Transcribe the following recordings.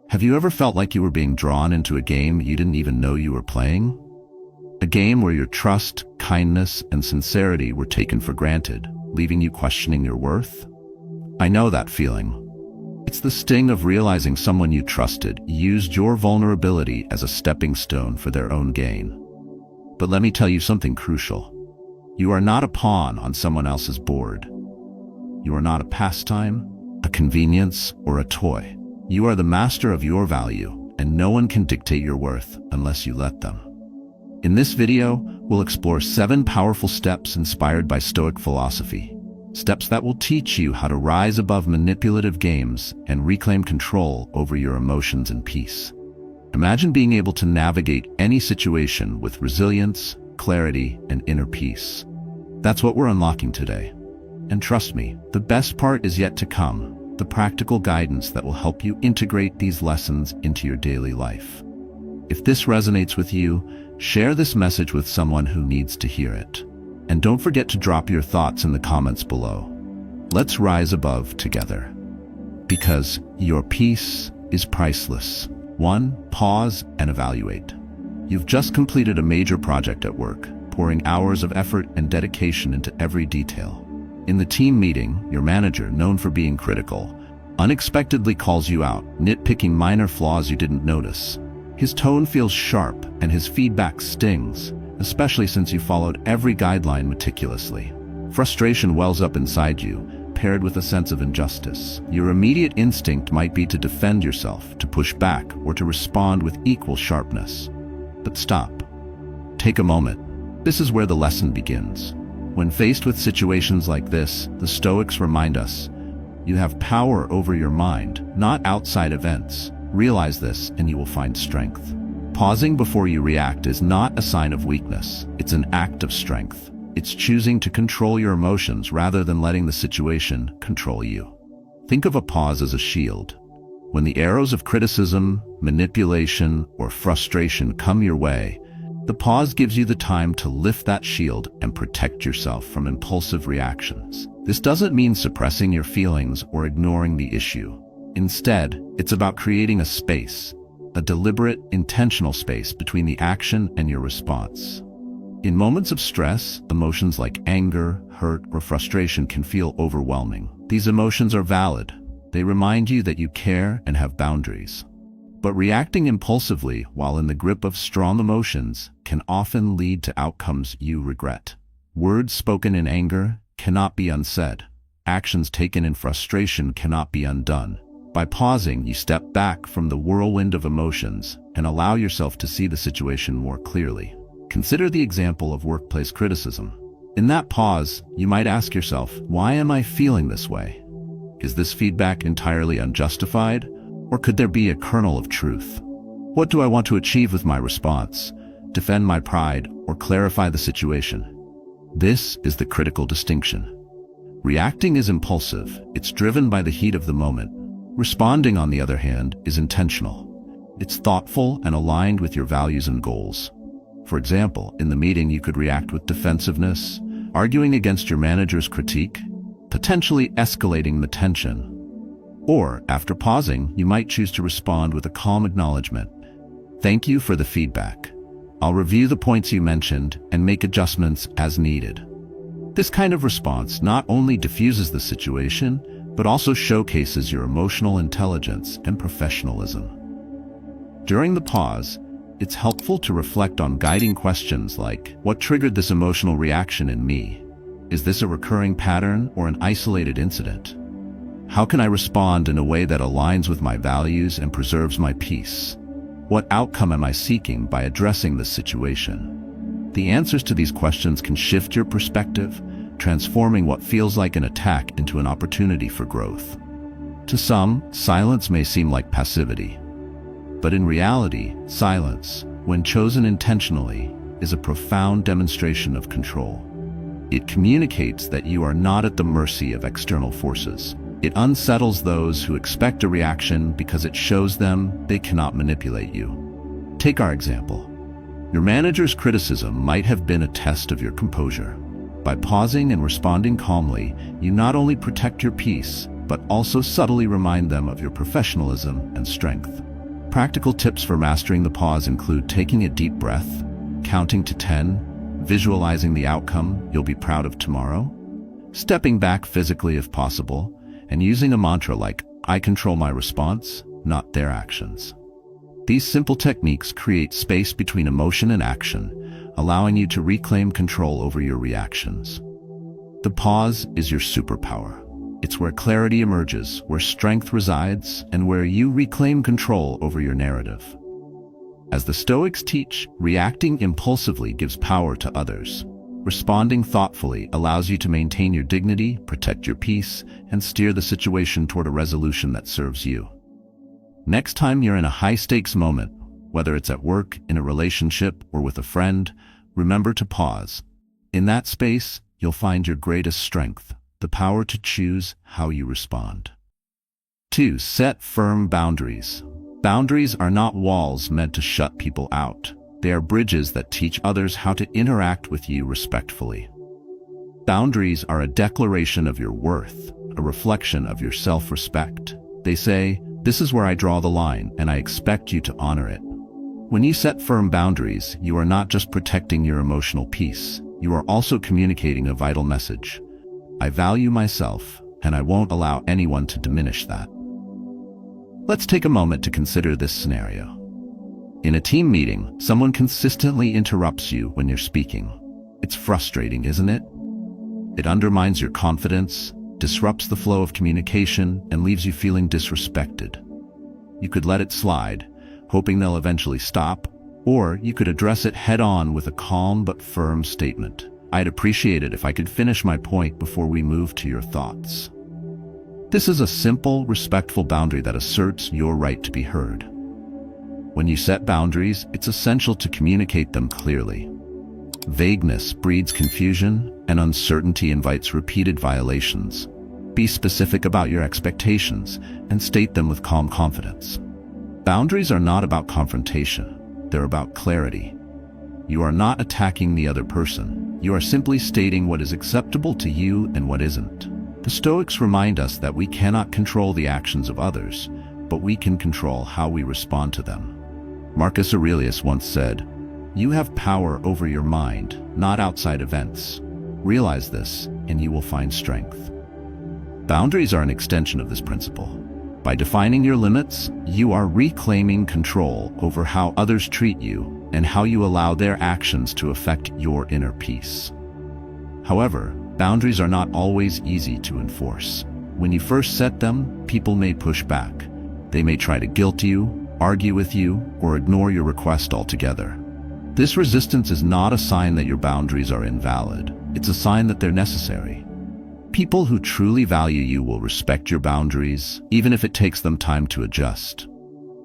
Have you ever felt like you were being drawn into a game you didn't even know you were playing? A game where your trust, kindness, and sincerity were taken for granted, leaving you questioning your worth? I know that feeling. It's the sting of realizing someone you trusted used your vulnerability as a stepping stone for their own gain. But let me tell you something crucial. You are not a pawn on someone else's board. You are not a pastime, a convenience, or a toy. You are the master of your value, and no one can dictate your worth unless you let them. In this video, we'll explore 7 powerful steps inspired by Stoic philosophy. Steps that will teach you how to rise above manipulative games and reclaim control over your emotions and peace. Imagine being able to navigate any situation with resilience, clarity, and inner peace. That's what we're unlocking today. And trust me, the best part is yet to come. The practical guidance that will help you integrate these lessons into your daily life. If this resonates with you, share this message with someone who needs to hear it. And don't forget to drop your thoughts in the comments below. Let's rise above together. Because your peace is priceless. 1. Pause and evaluate. You've just completed a major project at work, pouring hours of effort and dedication into every detail. In the team meeting, your manager, known for being critical, unexpectedly calls you out, nitpicking minor flaws you didn't notice. His tone feels sharp and his feedback stings, especially since you followed every guideline meticulously. Frustration wells up inside you, paired with a sense of injustice. Your immediate instinct might be to defend yourself, to push back, or to respond with equal sharpness. But stop. Take a moment. This is where the lesson begins. When faced with situations like this, the Stoics remind us, you have power over your mind, not outside events. Realize this and you will find strength. Pausing before you react is not a sign of weakness. It's an act of strength. It's choosing to control your emotions rather than letting the situation control you. Think of a pause as a shield. When the arrows of criticism, manipulation, or frustration come your way, the pause gives you the time to lift that shield and protect yourself from impulsive reactions. This doesn't mean suppressing your feelings or ignoring the issue. Instead, it's about creating a space, a deliberate, intentional space between the action and your response. In moments of stress, emotions like anger, hurt, or frustration can feel overwhelming. These emotions are valid. They remind you that you care and have boundaries. But reacting impulsively while in the grip of strong emotions can often lead to outcomes you regret. Words spoken in anger cannot be unsaid. Actions taken in frustration cannot be undone. By pausing, you step back from the whirlwind of emotions and allow yourself to see the situation more clearly. Consider the example of workplace criticism. In that pause, you might ask yourself, why am I feeling this way? Is this feedback entirely unjustified? Or could there be a kernel of truth? What do I want to achieve with my response? Defend my pride or clarify the situation? This is the critical distinction. Reacting is impulsive. It's driven by the heat of the moment. Responding, on the other hand, is intentional. It's thoughtful and aligned with your values and goals. For example, in the meeting you could react with defensiveness, arguing against your manager's critique, potentially escalating the tension. Or, after pausing, you might choose to respond with a calm acknowledgement. Thank you for the feedback. I'll review the points you mentioned and make adjustments as needed. This kind of response not only diffuses the situation, but also showcases your emotional intelligence and professionalism. During the pause, it's helpful to reflect on guiding questions like, what triggered this emotional reaction in me? Is this a recurring pattern or an isolated incident? How can I respond in a way that aligns with my values and preserves my peace? What outcome am I seeking by addressing this situation? The answers to these questions can shift your perspective, transforming what feels like an attack into an opportunity for growth. To some, silence may seem like passivity. But in reality, silence, when chosen intentionally, is a profound demonstration of control. It communicates that you are not at the mercy of external forces. It unsettles those who expect a reaction because it shows them they cannot manipulate you. Take our example. Your manager's criticism might have been a test of your composure. By pausing and responding calmly, you not only protect your peace, but also subtly remind them of your professionalism and strength. Practical tips for mastering the pause include taking a deep breath, counting to 10, visualizing the outcome you'll be proud of tomorrow, stepping back physically if possible, and using a mantra like, "I control my response, not their actions." These simple techniques create space between emotion and action, allowing you to reclaim control over your reactions. The pause is your superpower. It's where clarity emerges, where strength resides, and where you reclaim control over your narrative. As the Stoics teach, reacting impulsively gives power to others. Responding thoughtfully allows you to maintain your dignity, protect your peace, and steer the situation toward a resolution that serves you. Next time you're in a high-stakes moment, whether it's at work, in a relationship, or with a friend, remember to pause. In that space, you'll find your greatest strength, the power to choose how you respond. 2. Set firm boundaries. Boundaries are not walls meant to shut people out. They are bridges that teach others how to interact with you respectfully. Boundaries are a declaration of your worth, a reflection of your self-respect. They say, "This is where I draw the line, and I expect you to honor it." When you set firm boundaries, you are not just protecting your emotional peace, you are also communicating a vital message. I value myself, and I won't allow anyone to diminish that. Let's take a moment to consider this scenario. In a team meeting, someone consistently interrupts you when you're speaking. It's frustrating, isn't it? It undermines your confidence, disrupts the flow of communication, and leaves you feeling disrespected. You could let it slide, hoping they'll eventually stop, or you could address it head-on with a calm but firm statement. "I'd appreciate it if I could finish my point before we move to your thoughts." This is a simple, respectful boundary that asserts your right to be heard. When you set boundaries, it's essential to communicate them clearly. Vagueness breeds confusion, and uncertainty invites repeated violations. Be specific about your expectations and state them with calm confidence. Boundaries are not about confrontation, they're about clarity. You are not attacking the other person. You are simply stating what is acceptable to you and what isn't. The Stoics remind us that we cannot control the actions of others, but we can control how we respond to them. Marcus Aurelius once said, "You have power over your mind, not outside events. Realize this, and you will find strength." Boundaries are an extension of this principle. By defining your limits, you are reclaiming control over how others treat you and how you allow their actions to affect your inner peace. However, boundaries are not always easy to enforce. When you first set them, people may push back. They may try to guilt you, argue with you, or ignore your request altogether. This resistance is not a sign that your boundaries are invalid. It's a sign that they're necessary. People who truly value you will respect your boundaries, even if it takes them time to adjust.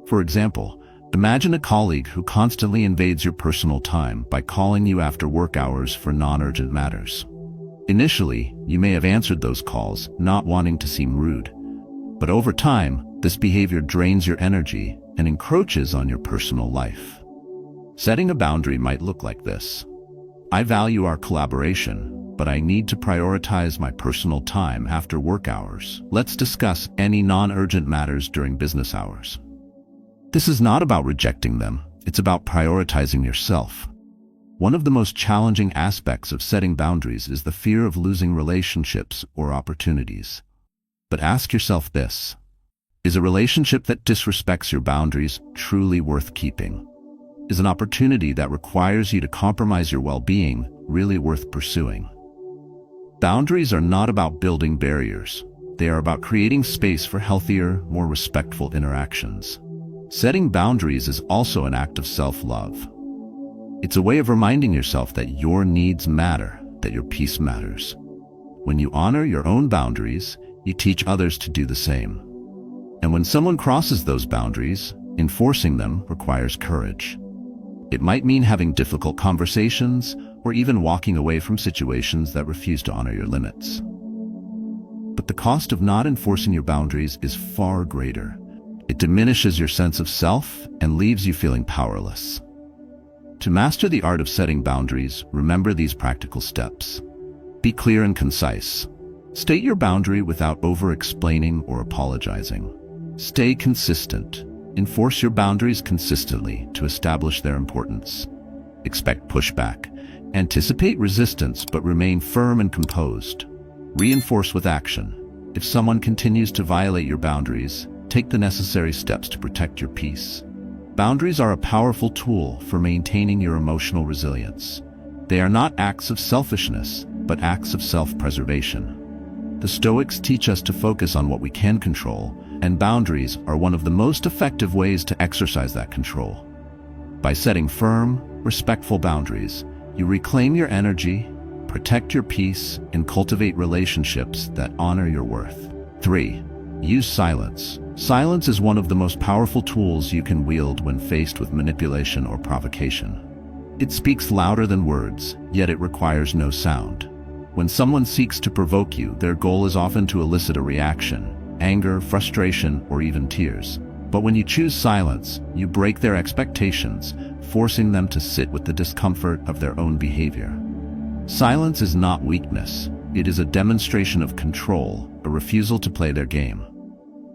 For example, imagine a colleague who constantly invades your personal time by calling you after work hours for non-urgent matters. Initially, you may have answered those calls, not wanting to seem rude. But over time, this behavior drains your energy and encroaches on your personal life. Setting a boundary might look like this. "I value our collaboration, but I need to prioritize my personal time after work hours. Let's discuss any non-urgent matters during business hours." This is not about rejecting them, it's about prioritizing yourself. One of the most challenging aspects of setting boundaries is the fear of losing relationships or opportunities. But ask yourself this: is a relationship that disrespects your boundaries truly worth keeping? Is an opportunity that requires you to compromise your well-being really worth pursuing? Boundaries are not about building barriers. They are about creating space for healthier, more respectful interactions. Setting boundaries is also an act of self-love. It's a way of reminding yourself that your needs matter, that your peace matters. When you honor your own boundaries, you teach others to do the same. And when someone crosses those boundaries, enforcing them requires courage. It might mean having difficult conversations or even walking away from situations that refuse to honor your limits. But the cost of not enforcing your boundaries is far greater. It diminishes your sense of self and leaves you feeling powerless. To master the art of setting boundaries, remember these practical steps. Be clear and concise. State your boundary without over-explaining or apologizing. Stay consistent. Enforce your boundaries consistently to establish their importance. Expect pushback. Anticipate resistance but remain firm and composed. Reinforce with action. If someone continues to violate your boundaries, take the necessary steps to protect your peace. Boundaries are a powerful tool for maintaining your emotional resilience. They are not acts of selfishness, but acts of self-preservation. The Stoics teach us to focus on what we can control, and boundaries are one of the most effective ways to exercise that control. By setting firm, respectful boundaries, you reclaim your energy, protect your peace, and cultivate relationships that honor your worth. 3. Use silence. Silence is one of the most powerful tools you can wield when faced with manipulation or provocation. It speaks louder than words, yet it requires no sound. When someone seeks to provoke you, their goal is often to elicit a reaction, anger, frustration, or even tears. But when you choose silence, you break their expectations, forcing them to sit with the discomfort of their own behavior. Silence is not weakness. It is a demonstration of control, a refusal to play their game.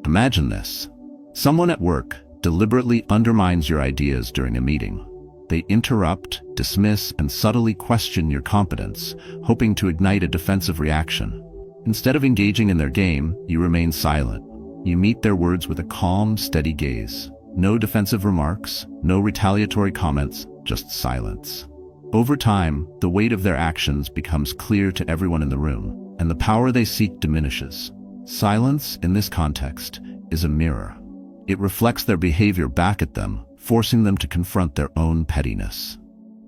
Imagine this. Someone at work deliberately undermines your ideas during a meeting. They interrupt, dismiss, and subtly question your competence, hoping to ignite a defensive reaction. Instead of engaging in their game, you remain silent. You meet their words with a calm, steady gaze. No defensive remarks, no retaliatory comments, just silence. Over time, the weight of their actions becomes clear to everyone in the room, and the power they seek diminishes. Silence, in this context, is a mirror. It reflects their behavior back at them, forcing them to confront their own pettiness.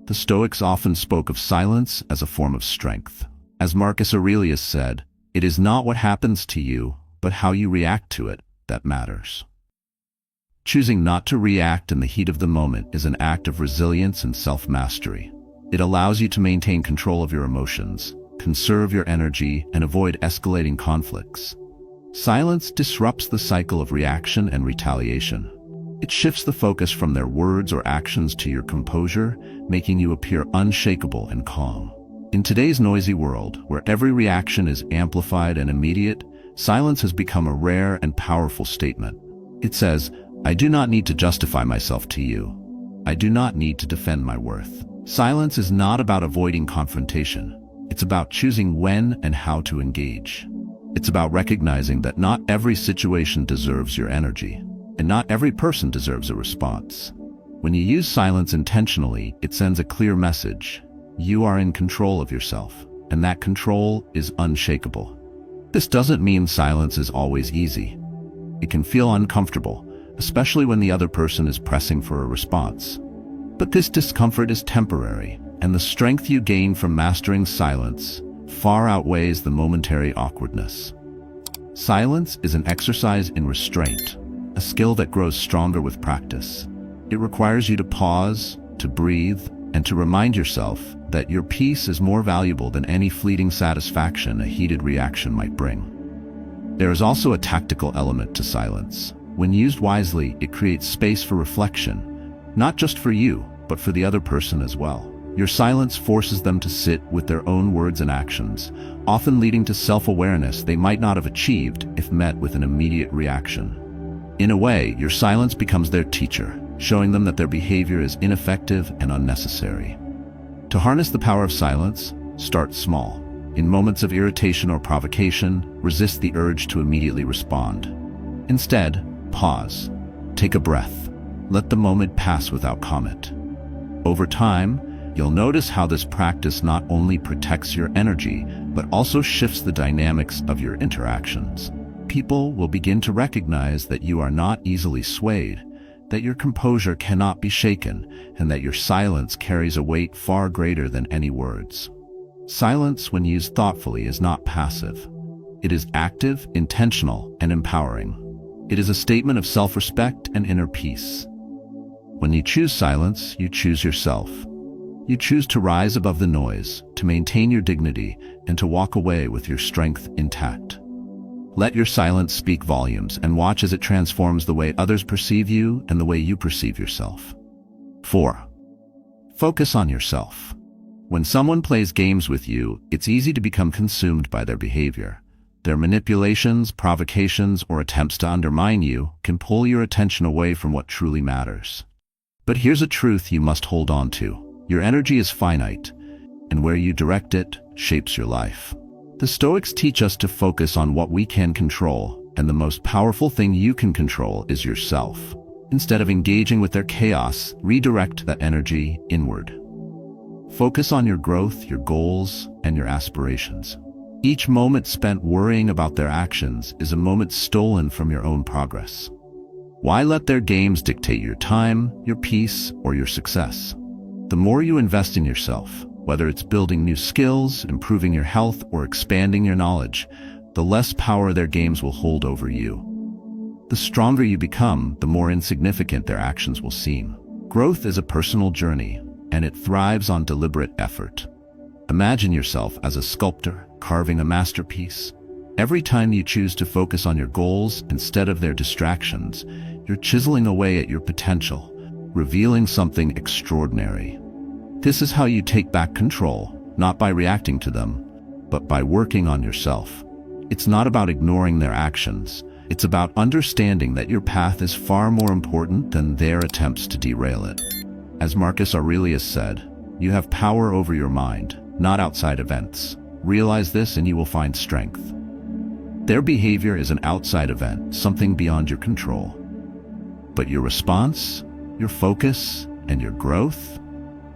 The Stoics often spoke of silence as a form of strength. As Marcus Aurelius said, "It is not what happens to you, but how you react to it, that matters." Choosing not to react in the heat of the moment is an act of resilience and self-mastery. It allows you to maintain control of your emotions, conserve your energy, and avoid escalating conflicts. Silence disrupts the cycle of reaction and retaliation. It shifts the focus from their words or actions to your composure, making you appear unshakable and calm. In today's noisy world, where every reaction is amplified and immediate, silence has become a rare and powerful statement. It says, "I do not need to justify myself to you. I do not need to defend my worth." Silence is not about avoiding confrontation. It's about choosing when and how to engage. It's about recognizing that not every situation deserves your energy, and not every person deserves a response. When you use silence intentionally, it sends a clear message. You are in control of yourself, and that control is unshakable. This doesn't mean silence is always easy. It can feel uncomfortable, especially when the other person is pressing for a response. But this discomfort is temporary, and the strength you gain from mastering silence far outweighs the momentary awkwardness. Silence is an exercise in restraint, a skill that grows stronger with practice. It requires you to pause, to breathe, and to remind yourself that your peace is more valuable than any fleeting satisfaction a heated reaction might bring. There is also a tactical element to silence. When used wisely, it creates space for reflection, not just for you, but for the other person as well. Your silence forces them to sit with their own words and actions, often leading to self-awareness they might not have achieved if met with an immediate reaction. In a way, your silence becomes their teacher, showing them that their behavior is ineffective and unnecessary. To harness the power of silence, start small. In moments of irritation or provocation, resist the urge to immediately respond. Instead, pause. Take a breath. Let the moment pass without comment. Over time, you'll notice how this practice not only protects your energy, but also shifts the dynamics of your interactions. People will begin to recognize that you are not easily swayed, that your composure cannot be shaken, and that your silence carries a weight far greater than any words. Silence, when used thoughtfully, is not passive. It is active, intentional, and empowering. It is a statement of self-respect and inner peace. When you choose silence, you choose yourself. You choose to rise above the noise, to maintain your dignity, and to walk away with your strength intact. Let your silence speak volumes, and watch as it transforms the way others perceive you and the way you perceive yourself. 4. Focus on yourself. When someone plays games with you, it's easy to become consumed by their behavior. Their manipulations, provocations, or attempts to undermine you can pull your attention away from what truly matters. But here's a truth you must hold on to. Your energy is finite, and where you direct it shapes your life. The Stoics teach us to focus on what we can control, and the most powerful thing you can control is yourself. Instead of engaging with their chaos, redirect that energy inward. Focus on your growth, your goals, and your aspirations. Each moment spent worrying about their actions is a moment stolen from your own progress. Why let their games dictate your time, your peace, or your success? The more you invest in yourself, whether it's building new skills, improving your health, or expanding your knowledge, the less power their games will hold over you. The stronger you become, the more insignificant their actions will seem. Growth is a personal journey, and it thrives on deliberate effort. Imagine yourself as a sculptor carving a masterpiece. Every time you choose to focus on your goals instead of their distractions, you're chiseling away at your potential, revealing something extraordinary. This is how you take back control, not by reacting to them, but by working on yourself. It's not about ignoring their actions. It's about understanding that your path is far more important than their attempts to derail it. As Marcus Aurelius said, you have power over your mind, not outside events. Realize this and you will find strength. Their behavior is an outside event, something beyond your control. But your response, your focus, and your growth,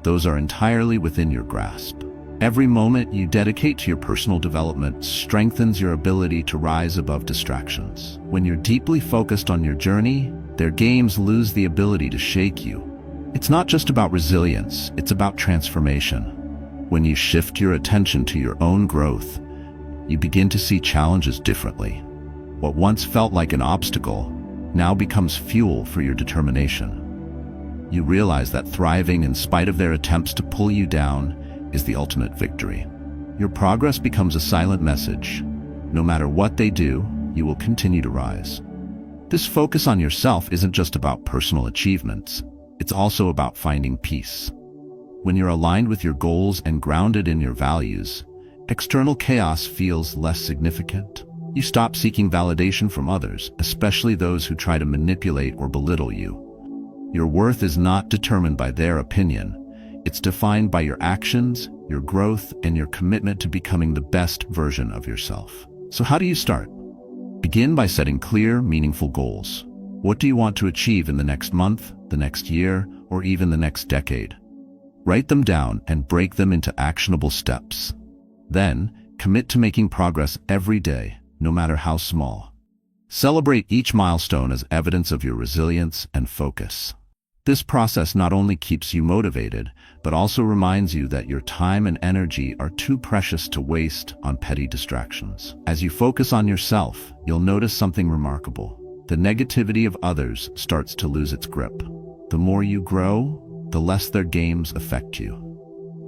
those are entirely within your grasp. Every moment you dedicate to your personal development strengthens your ability to rise above distractions. When you're deeply focused on your journey, their games lose the ability to shake you. It's not just about resilience, it's about transformation. When you shift your attention to your own growth, you begin to see challenges differently. What once felt like an obstacle now becomes fuel for your determination. You realize that thriving in spite of their attempts to pull you down is the ultimate victory. Your progress becomes a silent message. No matter what they do, you will continue to rise. This focus on yourself isn't just about personal achievements. It's also about finding peace. When you're aligned with your goals and grounded in your values, external chaos feels less significant. You stop seeking validation from others, especially those who try to manipulate or belittle you. Your worth is not determined by their opinion. It's defined by your actions, your growth, and your commitment to becoming the best version of yourself. So how do you start? Begin by setting clear, meaningful goals. What do you want to achieve in the next month, the next year, or even the next decade? Write them down and break them into actionable steps. Then, commit to making progress every day, no matter how small. Celebrate each milestone as evidence of your resilience and focus. This process not only keeps you motivated, but also reminds you that your time and energy are too precious to waste on petty distractions. As you focus on yourself, you'll notice something remarkable. The negativity of others starts to lose its grip. The more you grow, the less their games affect you.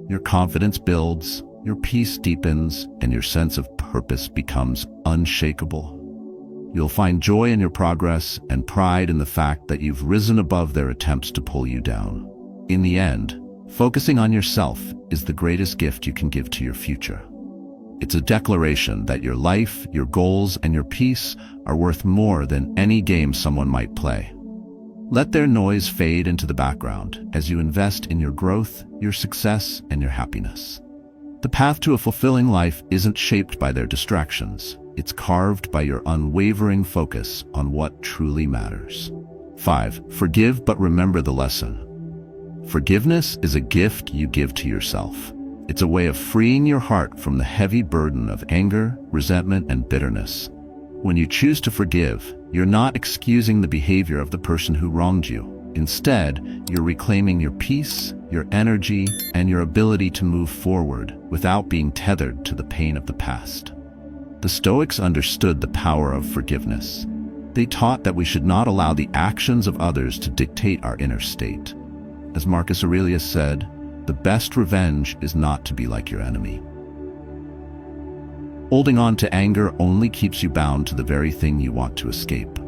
Your confidence builds, your peace deepens, and your sense of purpose becomes unshakable. You'll find joy in your progress and pride in the fact that you've risen above their attempts to pull you down. In the end, focusing on yourself is the greatest gift you can give to your future. It's a declaration that your life, your goals, and your peace are worth more than any game someone might play. Let their noise fade into the background as you invest in your growth, your success, and your happiness. The path to a fulfilling life isn't shaped by their distractions. It's carved by your unwavering focus on what truly matters. 5. Forgive but remember the lesson. Forgiveness is a gift you give to yourself. It's a way of freeing your heart from the heavy burden of anger, resentment, and bitterness. When you choose to forgive, you're not excusing the behavior of the person who wronged you. Instead, you're reclaiming your peace, your energy, and your ability to move forward without being tethered to the pain of the past. The Stoics understood the power of forgiveness. They taught that we should not allow the actions of others to dictate our inner state. As Marcus Aurelius said, the best revenge is not to be like your enemy. Holding on to anger only keeps you bound to the very thing you want to escape.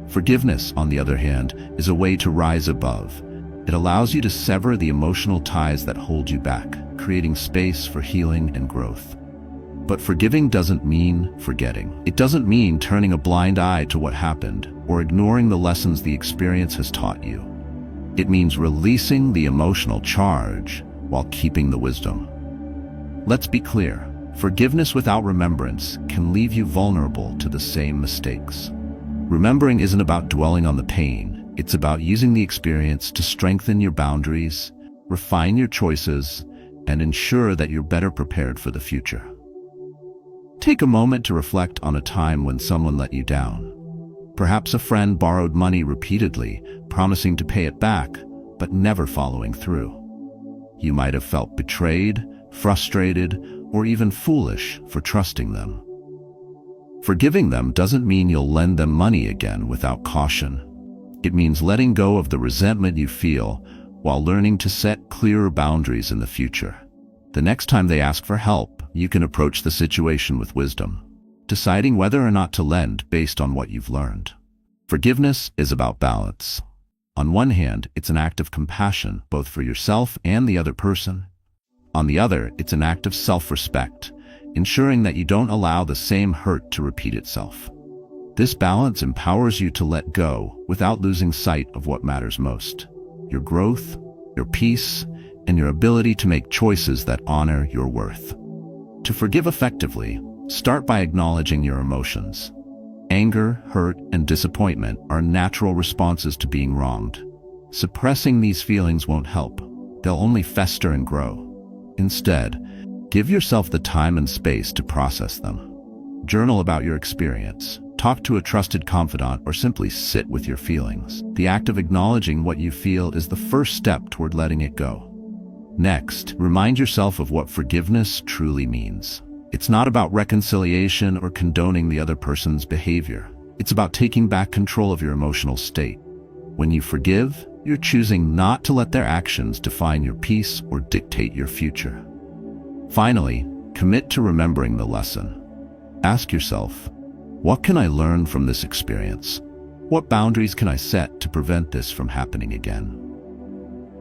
Forgiveness, on the other hand, is a way to rise above. It allows you to sever the emotional ties that hold you back, creating space for healing and growth. But forgiving doesn't mean forgetting. It doesn't mean turning a blind eye to what happened or ignoring the lessons the experience has taught you. It means releasing the emotional charge while keeping the wisdom. Let's be clear, forgiveness without remembrance can leave you vulnerable to the same mistakes. Remembering isn't about dwelling on the pain, it's about using the experience to strengthen your boundaries, refine your choices, and ensure that you're better prepared for the future. Take a moment to reflect on a time when someone let you down. Perhaps a friend borrowed money repeatedly, promising to pay it back, but never following through. You might have felt betrayed, frustrated, or even foolish for trusting them. Forgiving them doesn't mean you'll lend them money again without caution. It means letting go of the resentment you feel while learning to set clearer boundaries in the future. The next time they ask for help, you can approach the situation with wisdom, deciding whether or not to lend based on what you've learned. Forgiveness is about balance. On one hand, it's an act of compassion, both for yourself and the other person. On the other, it's an act of self-respect, ensuring that you don't allow the same hurt to repeat itself. This balance empowers you to let go without losing sight of what matters most: your growth, your peace, and your ability to make choices that honor your worth. To forgive effectively, start by acknowledging your emotions. Anger, hurt, and disappointment are natural responses to being wronged. Suppressing these feelings won't help. They'll only fester and grow. Instead, give yourself the time and space to process them. Journal about your experience. Talk to a trusted confidant, or simply sit with your feelings. The act of acknowledging what you feel is the first step toward letting it go. Next, remind yourself of what forgiveness truly means. It's not about reconciliation or condoning the other person's behavior. It's about taking back control of your emotional state. When you forgive, you're choosing not to let their actions define your peace or dictate your future. Finally, commit to remembering the lesson. Ask yourself, what can I learn from this experience? What boundaries can I set to prevent this from happening again?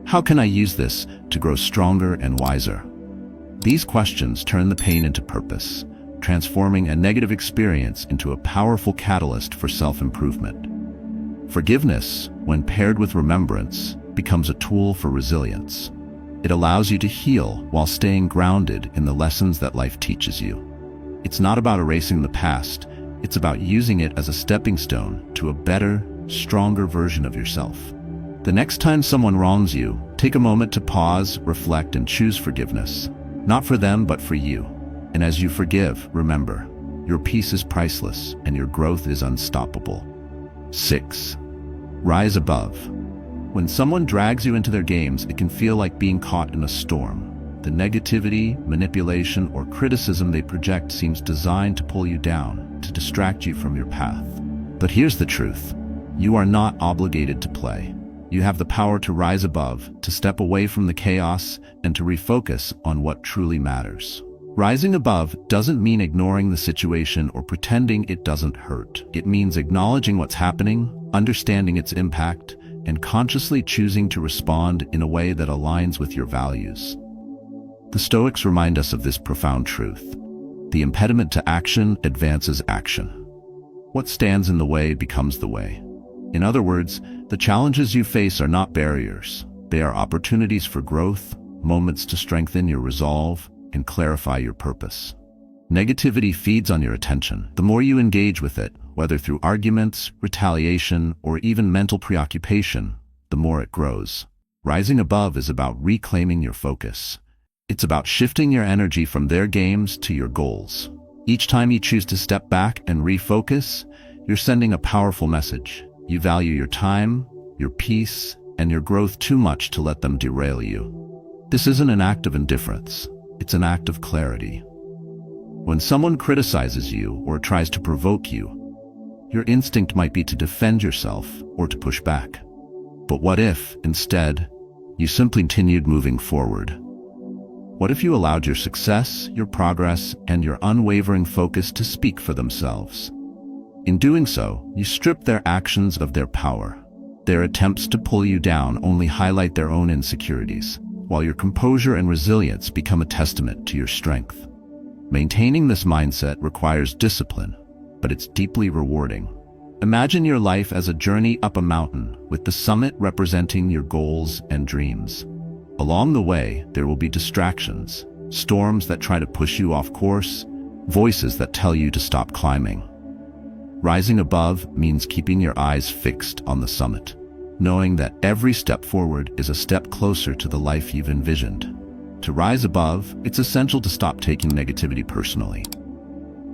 How can I use this to grow stronger and wiser? These questions turn the pain into purpose, transforming a negative experience into a powerful catalyst for self-improvement. Forgiveness, when paired with remembrance, becomes a tool for resilience. It allows you to heal while staying grounded in the lessons that life teaches you. It's not about erasing the past, it's about using it as a stepping stone to a better, stronger version of yourself. The next time someone wrongs you, take a moment to pause, reflect, and choose forgiveness. Not for them, but for you. And as you forgive, remember, your peace is priceless and your growth is unstoppable. 6. Rise above. When someone drags you into their games, it can feel like being caught in a storm. The negativity, manipulation, or criticism they project seems designed to pull you down, to distract you from your path. But here's the truth. You are not obligated to play. You have the power to rise above, to step away from the chaos, and to refocus on what truly matters. Rising above doesn't mean ignoring the situation or pretending it doesn't hurt. It means acknowledging what's happening, understanding its impact, and consciously choosing to respond in a way that aligns with your values. The Stoics remind us of this profound truth. The impediment to action advances action. What stands in the way becomes the way. In other words, the challenges you face are not barriers. They are opportunities for growth, moments to strengthen your resolve and clarify your purpose. Negativity feeds on your attention. The more you engage with it, whether through arguments, retaliation, or even mental preoccupation, the more it grows. Rising above is about reclaiming your focus. It's about shifting your energy from their games to your goals. Each time you choose to step back and refocus, you're sending a powerful message. You value your time, your peace, and your growth too much to let them derail you. This isn't an act of indifference. It's an act of clarity. When someone criticizes you or tries to provoke you, your instinct might be to defend yourself or to push back. But what if, instead, you simply continued moving forward? What if you allowed your success, your progress, and your unwavering focus to speak for themselves? In doing so, you strip their actions of their power. Their attempts to pull you down only highlight their own insecurities, while your composure and resilience become a testament to your strength. Maintaining this mindset requires discipline, but it's deeply rewarding. Imagine your life as a journey up a mountain, with the summit representing your goals and dreams. Along the way, there will be distractions, storms that try to push you off course, voices that tell you to stop climbing. Rising above means keeping your eyes fixed on the summit, knowing that every step forward is a step closer to the life you've envisioned. To rise above, it's essential to stop taking negativity personally.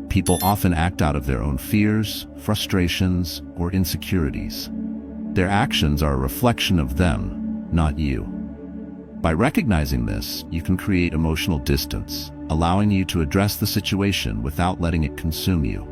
People often act out of their own fears, frustrations, or insecurities. Their actions are a reflection of them, not you. By recognizing this, you can create emotional distance, allowing you to address the situation without letting it consume you.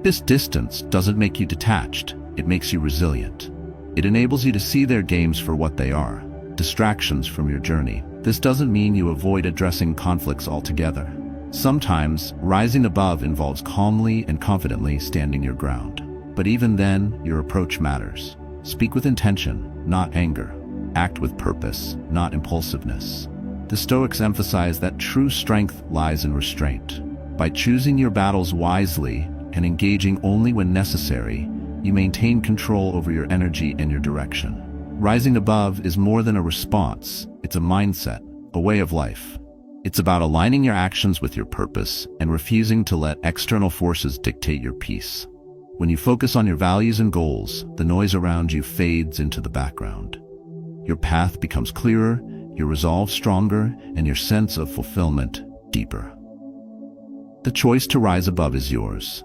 This distance doesn't make you detached, it makes you resilient. It enables you to see their games for what they are, distractions from your journey. This doesn't mean you avoid addressing conflicts altogether. Sometimes, rising above involves calmly and confidently standing your ground. But even then, your approach matters. Speak with intention, not anger. Act with purpose, not impulsiveness. The Stoics emphasize that true strength lies in restraint. By choosing your battles wisely and engaging only when necessary, you maintain control over your energy and your direction. Rising above is more than a response, it's a mindset, a way of life. It's about aligning your actions with your purpose and refusing to let external forces dictate your peace. When you focus on your values and goals, the noise around you fades into the background. Your path becomes clearer, your resolve stronger, and your sense of fulfillment deeper. The choice to rise above is yours.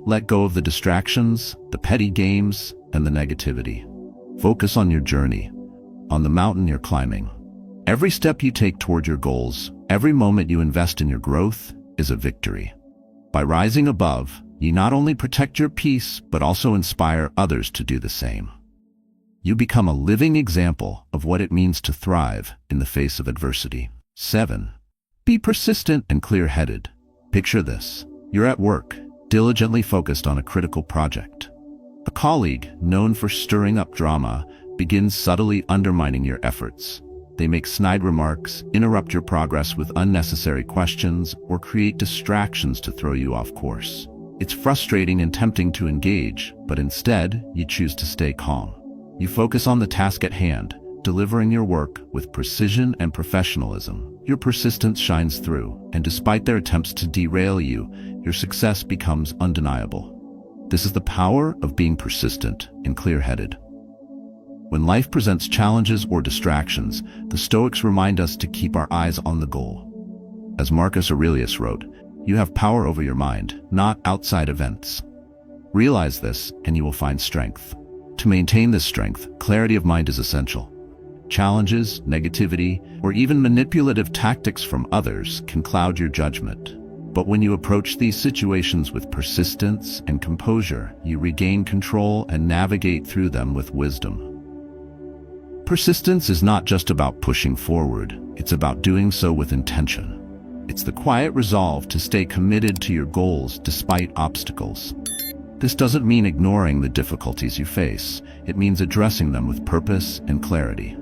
Let go of the distractions, the petty games, and the negativity. Focus on your journey, on the mountain you're climbing. Every step you take toward your goals, every moment you invest in your growth, is a victory. By rising above, you not only protect your peace, but also inspire others to do the same. You become a living example of what it means to thrive in the face of adversity. 7. Be persistent and clear-headed. Picture this. You're at work, diligently focused on a critical project. A colleague, known for stirring up drama, begins subtly undermining your efforts. They make snide remarks, interrupt your progress with unnecessary questions, or create distractions to throw you off course. It's frustrating and tempting to engage, but instead, you choose to stay calm. You focus on the task at hand, delivering your work with precision and professionalism. Your persistence shines through, and despite their attempts to derail you, your success becomes undeniable. This is the power of being persistent and clear-headed. When life presents challenges or distractions, the Stoics remind us to keep our eyes on the goal. As Marcus Aurelius wrote, "You have power over your mind, not outside events." Realize this, and you will find strength. To maintain this strength, clarity of mind is essential. Challenges, negativity, or even manipulative tactics from others can cloud your judgment. But when you approach these situations with persistence and composure, you regain control and navigate through them with wisdom. Persistence is not just about pushing forward, it's about doing so with intention. It's the quiet resolve to stay committed to your goals despite obstacles. This doesn't mean ignoring the difficulties you face, it means addressing them with purpose and clarity.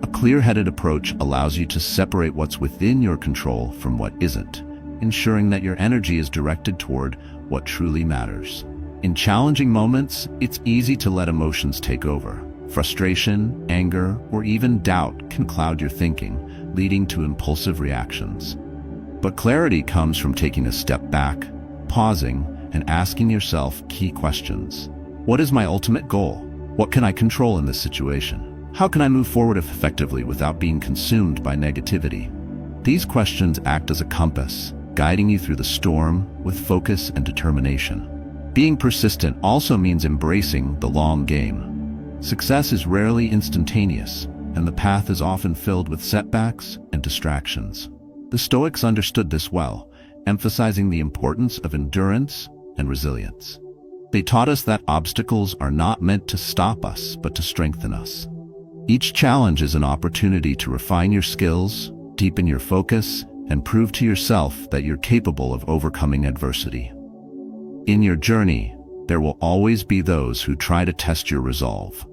A clear-headed approach allows you to separate what's within your control from what isn't, ensuring that your energy is directed toward what truly matters. In challenging moments, it's easy to let emotions take over. Frustration, anger, or even doubt can cloud your thinking, leading to impulsive reactions. But clarity comes from taking a step back, pausing, and asking yourself key questions. What is my ultimate goal? What can I control in this situation? How can I move forward effectively without being consumed by negativity? These questions act as a compass, guiding you through the storm with focus and determination. Being persistent also means embracing the long game. Success is rarely instantaneous, and the path is often filled with setbacks and distractions. The Stoics understood this well, emphasizing the importance of endurance and resilience. They taught us that obstacles are not meant to stop us, but to strengthen us. Each challenge is an opportunity to refine your skills, deepen your focus, and prove to yourself that you're capable of overcoming adversity. In your journey, there will always be those who try to test your resolve.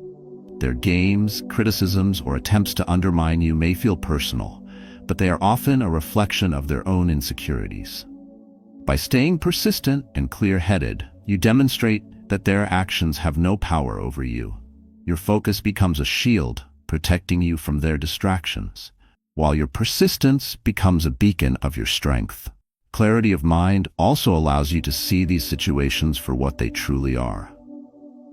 Their games, criticisms, or attempts to undermine you may feel personal, but they are often a reflection of their own insecurities. By staying persistent and clear-headed, you demonstrate that their actions have no power over you. Your focus becomes a shield, protecting you from their distractions, while your persistence becomes a beacon of your strength. Clarity of mind also allows you to see these situations for what they truly are.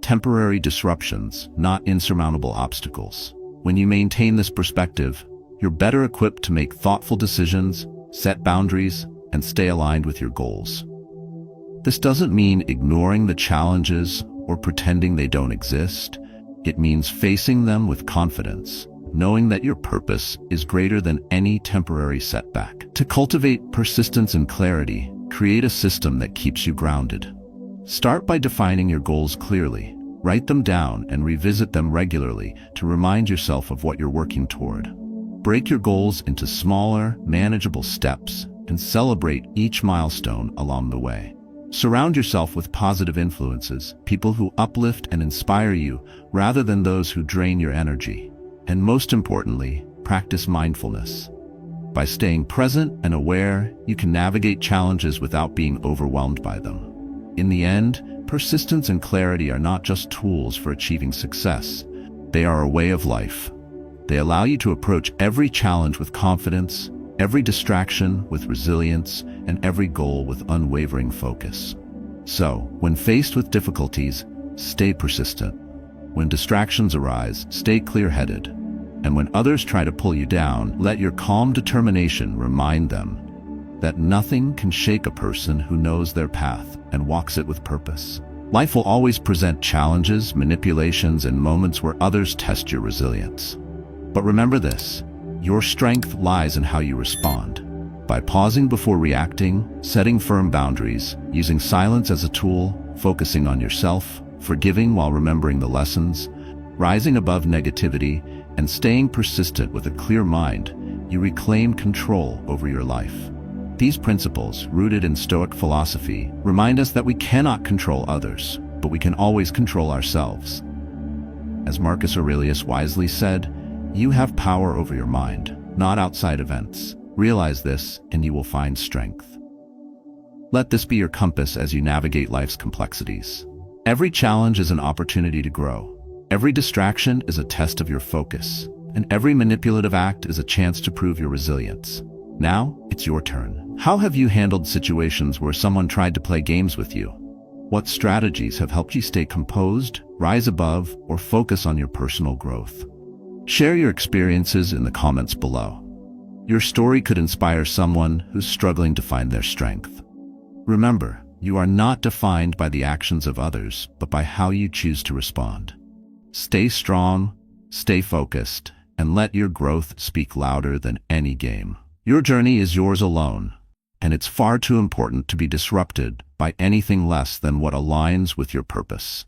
Temporary disruptions, not insurmountable obstacles. When you maintain this perspective, you're better equipped to make thoughtful decisions, set boundaries, and stay aligned with your goals. This doesn't mean ignoring the challenges or pretending they don't exist. It means facing them with confidence, knowing that your purpose is greater than any temporary setback. To cultivate persistence and clarity, create a system that keeps you grounded. Start by defining your goals clearly. Write them down and revisit them regularly to remind yourself of what you're working toward. Break your goals into smaller, manageable steps and celebrate each milestone along the way. Surround yourself with positive influences, people who uplift and inspire you rather than those who drain your energy. And most importantly, practice mindfulness. By staying present and aware, you can navigate challenges without being overwhelmed by them. In the end, persistence and clarity are not just tools for achieving success. They are a way of life. They allow you to approach every challenge with confidence, every distraction with resilience, and every goal with unwavering focus. So, when faced with difficulties, stay persistent. When distractions arise, stay clear-headed. And when others try to pull you down, let your calm determination remind them that nothing can shake a person who knows their path and walks it with purpose. Life will always present challenges, manipulations, and moments where others test your resilience. But remember this, your strength lies in how you respond. By pausing before reacting, setting firm boundaries, using silence as a tool, focusing on yourself, forgiving while remembering the lessons, rising above negativity, and staying persistent with a clear mind, you reclaim control over your life. These principles, rooted in Stoic philosophy, remind us that we cannot control others, but we can always control ourselves. As Marcus Aurelius wisely said, you have power over your mind, not outside events. Realize this, and you will find strength. Let this be your compass as you navigate life's complexities. Every challenge is an opportunity to grow. Every distraction is a test of your focus, and every manipulative act is a chance to prove your resilience. Now, it's your turn. How have you handled situations where someone tried to play games with you? What strategies have helped you stay composed, rise above, or focus on your personal growth? Share your experiences in the comments below. Your story could inspire someone who's struggling to find their strength. Remember, you are not defined by the actions of others, but by how you choose to respond. Stay strong, stay focused, and let your growth speak louder than any game. Your journey is yours alone, and it's far too important to be disrupted by anything less than what aligns with your purpose.